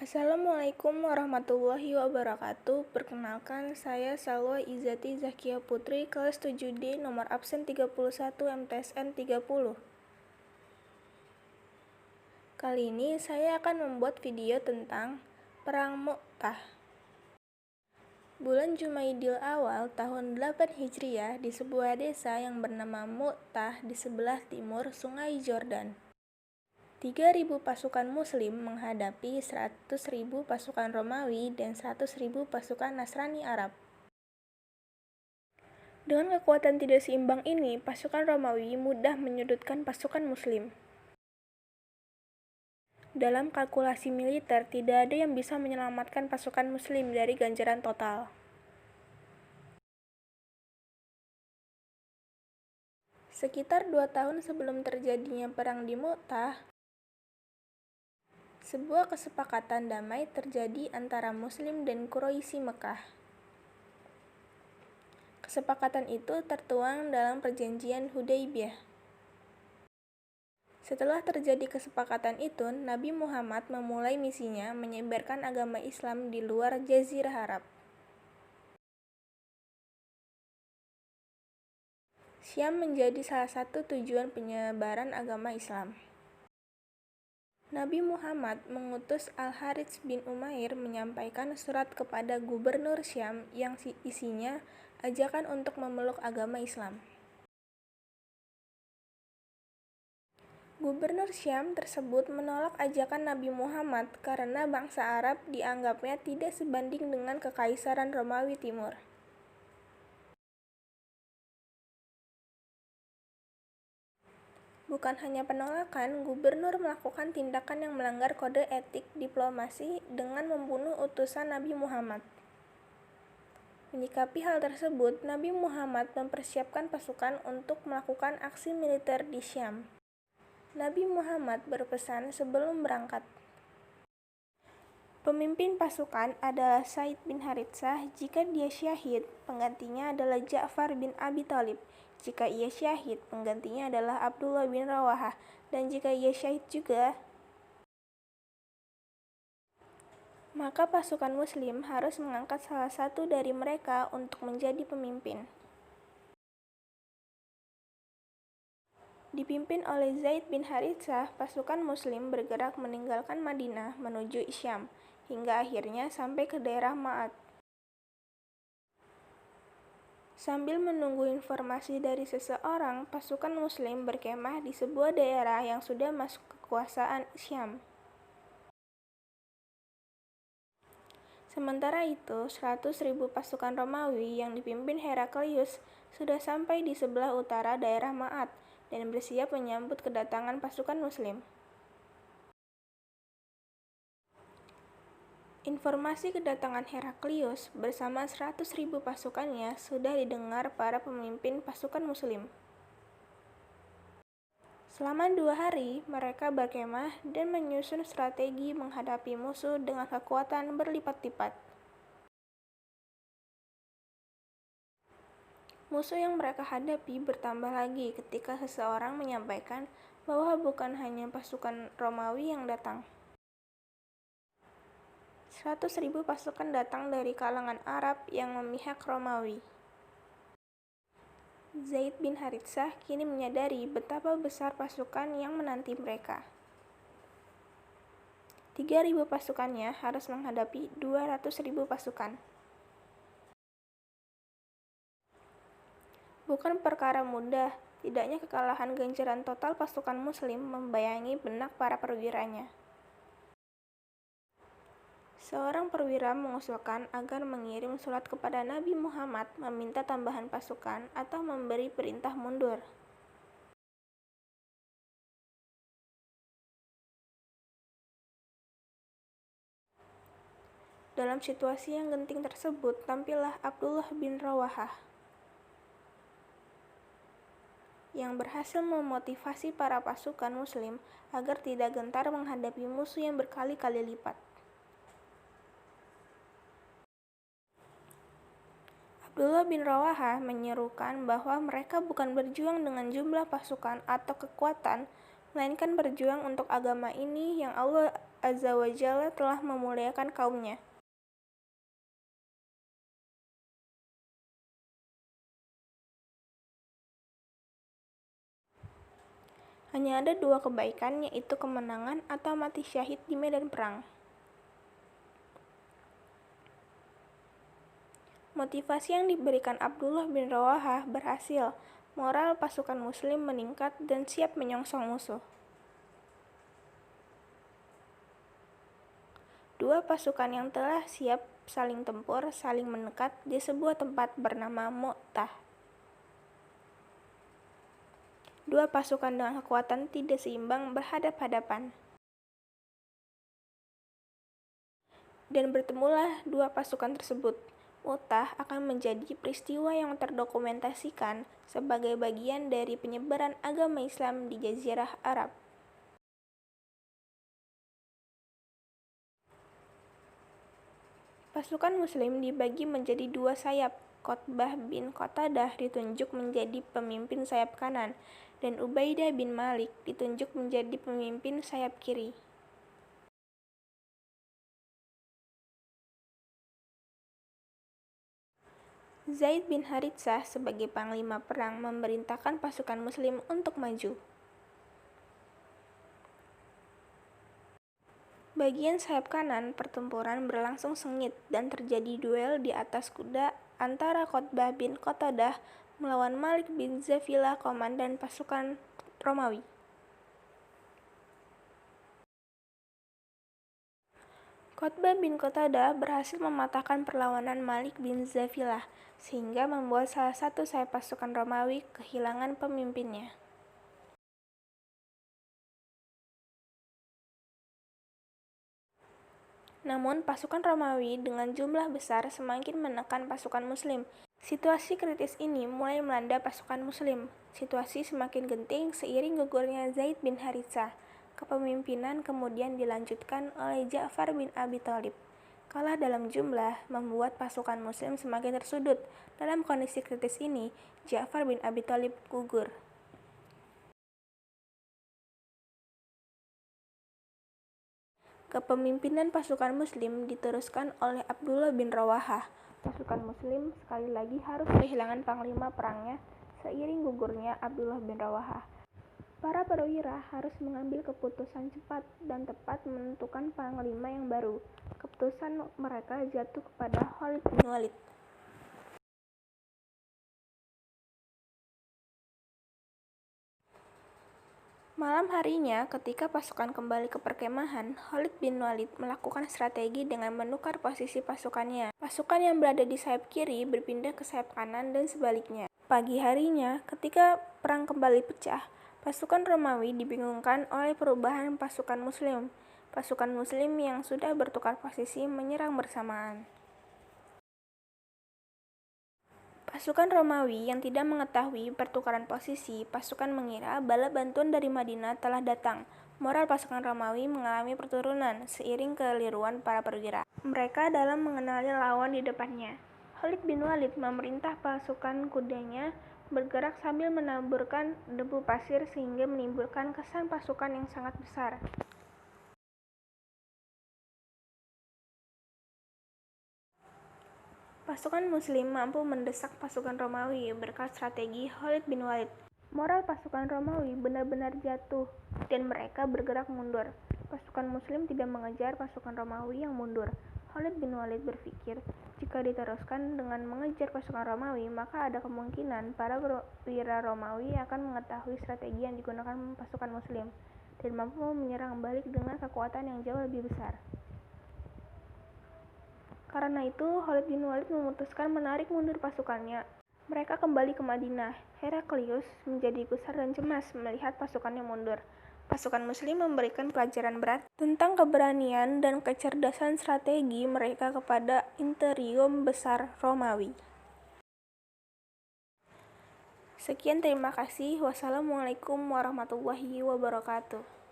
Assalamualaikum warahmatullahi wabarakatuh. Perkenalkan, saya Salwa Izati Zakia Putri, kelas 7D, nomor absen 31 MTSN 30. Kali ini saya akan membuat video tentang Perang Mu'tah. Bulan Jumaidil Awal tahun 8 Hijriah di sebuah desa yang bernama Mu'tah di sebelah timur Sungai Jordan. 3.000 pasukan Muslim menghadapi 100.000 pasukan Romawi dan 100.000 pasukan Nasrani Arab. Dengan kekuatan tidak seimbang ini, pasukan Romawi mudah menyudutkan pasukan Muslim. Dalam kalkulasi militer, tidak ada yang bisa menyelamatkan pasukan Muslim dari ganjaran total. Sekitar 2 tahun sebelum terjadinya perang di Mu'tah, sebuah kesepakatan damai terjadi antara Muslim dan Quraisy Mekah. Kesepakatan itu tertuang dalam perjanjian Hudaybiyah. Setelah terjadi kesepakatan itu, Nabi Muhammad memulai misinya menyebarkan agama Islam di luar Jazirah Arab. Syam menjadi salah satu tujuan penyebaran agama Islam. Nabi Muhammad mengutus Al-Harits bin Umair menyampaikan surat kepada gubernur Syam yang isinya ajakan untuk memeluk agama Islam. Gubernur Syam tersebut menolak ajakan Nabi Muhammad karena bangsa Arab dianggapnya tidak sebanding dengan Kekaisaran Romawi Timur. Bukan hanya penolakan, gubernur melakukan tindakan yang melanggar kode etik diplomasi dengan membunuh utusan Nabi Muhammad. Menyikapi hal tersebut, Nabi Muhammad mempersiapkan pasukan untuk melakukan aksi militer di Syam. Nabi Muhammad berpesan sebelum berangkat. Pemimpin pasukan adalah Zaid bin Haritsah. Jika dia syahid, penggantinya adalah Ja'far bin Abi Thalib. Jika ia syahid, penggantinya adalah Abdullah bin Rawahah. Dan jika ia syahid juga, maka pasukan Muslim harus mengangkat salah satu dari mereka untuk menjadi pemimpin. Dipimpin oleh Zaid bin Haritsah, pasukan Muslim bergerak meninggalkan Madinah menuju Syam, hingga akhirnya sampai ke daerah Ma'ad. Sambil menunggu informasi dari seseorang, pasukan Muslim berkemah di sebuah daerah yang sudah masuk kekuasaan Syam. Sementara itu, 100.000 pasukan Romawi yang dipimpin Heraklius sudah sampai di sebelah utara daerah Ma'ad dan bersiap menyambut kedatangan pasukan Muslim. Informasi kedatangan Heraklius bersama 100.000 pasukannya sudah didengar para pemimpin pasukan Muslim. Selama 2 hari, mereka berkemah dan menyusun strategi menghadapi musuh dengan kekuatan berlipat-lipat. Musuh yang mereka hadapi bertambah lagi ketika seseorang menyampaikan bahwa bukan hanya pasukan Romawi yang datang. 100.000 pasukan datang dari kalangan Arab yang memihak Romawi. Zaid bin Haritsah kini menyadari betapa besar pasukan yang menanti mereka. 3.000 pasukannya harus menghadapi 200.000 pasukan. Bukan perkara mudah, tidaknya kekalahan ganjaran total pasukan Muslim membayangi benak para perwiranya. Seorang perwira mengusulkan agar mengirim surat kepada Nabi Muhammad meminta tambahan pasukan atau memberi perintah mundur. Dalam situasi yang genting tersebut, tampillah Abdullah bin Rawahah yang berhasil memotivasi para pasukan Muslim agar tidak gentar menghadapi musuh yang berkali-kali lipat. Abdullah bin Rawahah menyerukan bahwa mereka bukan berjuang dengan jumlah pasukan atau kekuatan, melainkan berjuang untuk agama ini yang Allah Azza wa Jalla telah memuliakan kaumnya. Hanya ada dua kebaikan, yaitu kemenangan atau mati syahid di medan perang. Motivasi yang diberikan Abdullah bin Rawahah berhasil. Moral pasukan muslim meningkat dan siap menyongsong musuh. Dua pasukan yang telah siap saling tempur, saling mendekat di sebuah tempat bernama Mu'tah. Dua pasukan dengan kekuatan tidak seimbang berhadap-hadapan. Dan bertemulah dua pasukan tersebut. Mu'tah akan menjadi peristiwa yang terdokumentasikan sebagai bagian dari penyebaran agama Islam di Jazirah Arab. Pasukan muslim dibagi menjadi dua sayap. Qutbah bin Qatadah ditunjuk menjadi pemimpin sayap kanan, dan Ubaidah bin Malik ditunjuk menjadi pemimpin sayap kiri. Zaid bin Haritsah sebagai panglima perang memerintahkan pasukan muslim untuk maju. Bagian sayap kanan, pertempuran berlangsung sengit dan terjadi duel di atas kuda antara Qutbah bin Qatadah melawan Malik bin Zafilah, komandan pasukan Romawi. Qutbah bin Qatadah berhasil mematahkan perlawanan Malik bin Zafilah, sehingga membuat salah satu sayap pasukan Romawi kehilangan pemimpinnya. Namun, pasukan Romawi dengan jumlah besar semakin menekan pasukan Muslim. Situasi kritis ini mulai melanda pasukan Muslim. Situasi semakin genting seiring gugurnya Zaid bin Haritsah. Kepemimpinan kemudian dilanjutkan oleh Ja'far bin Abi Thalib. Kalah dalam jumlah membuat pasukan Muslim semakin tersudut. Dalam kondisi kritis ini, Ja'far bin Abi Thalib gugur. Kepemimpinan pasukan Muslim diteruskan oleh Abdullah bin Rawahah. Pasukan Muslim sekali lagi harus kehilangan panglima perangnya seiring gugurnya Abdullah bin Rawahah. Para perwira harus mengambil keputusan cepat dan tepat menentukan panglima yang baru. Keputusan mereka jatuh kepada Khalid bin Walid. Malam harinya, ketika pasukan kembali ke perkemahan, Khalid bin Walid melakukan strategi dengan menukar posisi pasukannya. Pasukan yang berada di sayap kiri berpindah ke sayap kanan dan sebaliknya. Pagi harinya, ketika perang kembali pecah, pasukan Romawi dibingungkan oleh perubahan pasukan Muslim. Pasukan Muslim yang sudah bertukar posisi menyerang bersamaan. Pasukan Romawi yang tidak mengetahui pertukaran posisi, pasukan mengira bala bantuan dari Madinah telah datang. Moral pasukan Romawi mengalami perturunan seiring keliruan para perwira. Mereka dalam mengenali lawan di depannya. Khalid bin Walid memerintah pasukan kudanya bergerak sambil menaburkan debu pasir sehingga menimbulkan kesan pasukan yang sangat besar. Pasukan Muslim mampu mendesak pasukan Romawi berkat strategi Khalid bin Walid. Moral pasukan Romawi benar-benar jatuh dan mereka bergerak mundur. Pasukan Muslim tidak mengejar pasukan Romawi yang mundur. Khalid bin Walid berpikir, jika diteruskan dengan mengejar pasukan Romawi, maka ada kemungkinan para perwira Romawi akan mengetahui strategi yang digunakan pasukan Muslim dan mampu menyerang balik dengan kekuatan yang jauh lebih besar. Karena itu, Khalid bin Walid memutuskan menarik mundur pasukannya. Mereka kembali ke Madinah. Heraklius menjadi gusar dan cemas melihat pasukannya mundur. Pasukan Muslim memberikan pelajaran berat tentang keberanian dan kecerdasan strategi mereka kepada imperium besar Romawi. Sekian, terima kasih. Wassalamualaikum warahmatullahi wabarakatuh.